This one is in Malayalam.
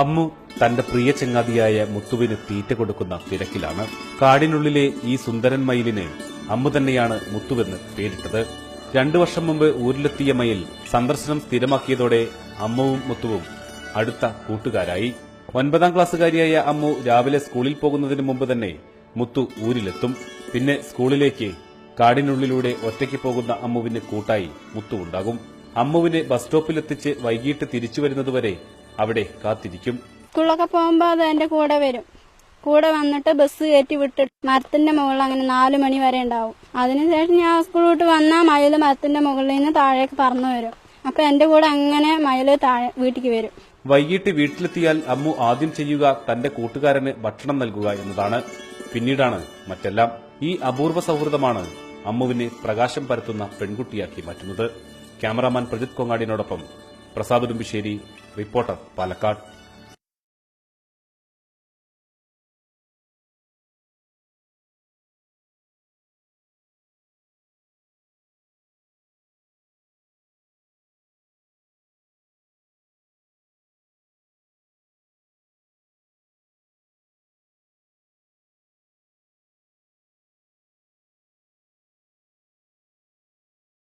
അമ്മു തന്റെ പ്രിയ ചങ്ങാതിയായ മുത്തുവിന് തീറ്റ കൊടുക്കുന്ന തിരക്കിലാണ്. കാടിനുള്ളിലെ ഈ സുന്ദരൻ മയിലിന് അമ്മു തന്നെയാണ് മുത്തുവെന്ന് പേരിട്ടത്. 2 വർഷം മുമ്പ് ഊരിലെത്തിയ മയിൽ സന്ദർശനം സ്ഥിരമാക്കിയതോടെ അമ്മുവും മുത്തുവും അടുത്ത കൂട്ടുകാരായി. 9ാം ക്ലാസ്സുകാരിയായ അമ്മു രാവിലെ സ്കൂളിൽ പോകുന്നതിന് മുമ്പ് തന്നെ മുത്തു ഊരിലെത്തും. പിന്നെ സ്കൂളിലേക്ക് കാടിനുള്ളിലൂടെ ഒറ്റയ്ക്ക് പോകുന്ന അമ്മുവിന് കൂട്ടായി മുത്തു ഉണ്ടാകും. അമ്മുവിനെ ബസ് സ്റ്റോപ്പിലെത്തിച്ച് വൈകിട്ട് തിരിച്ചു വരുന്നതുവരെ അവിടെ കാത്തിരിക്കും. സ്കൂളൊക്കെ പോകുമ്പോ അത് എന്റെ കൂടെ വരും. കൂടെ വന്നിട്ട് ബസ് കയറ്റി വിട്ടിട്ട് മരത്തിന്റെ മുകളിൽ അങ്ങനെ 4 മണി വരെ ഉണ്ടാവും. അതിനുശേഷം ഞാൻ സ്കൂൾ വിട്ട് വന്നാൽ മയില് മരത്തിന്റെ മുകളിൽ നിന്ന് താഴേക്ക് പറന്നു വരും. അപ്പൊ എന്റെ കൂടെ അങ്ങനെ മയില് താഴെ വീട്ടിലേക്ക് വരും. വൈകിട്ട് വീട്ടിലെത്തിയാൽ അമ്മു ആദ്യം ചെയ്യുക തന്റെ കൂട്ടുകാരന് ഭക്ഷണം നൽകുക എന്നതാണ്. പിന്നീടാണ് മറ്റെല്ലാം. ഈ അപൂർവ സൗഹൃദമാണ് അമ്മുവിനെ പ്രകാശം പരത്തുന്ന പെൺകുട്ടിയാക്കി മാറ്റുന്നത്. ക്യാമറാമാൻ പ്രജിത് കൊങ്ങാടിനോടൊപ്പം പ്രസാദ് ഉടുമ്പിശ്ശേരി, റിപ്പോർട്ടർ, പാലക്കാട്.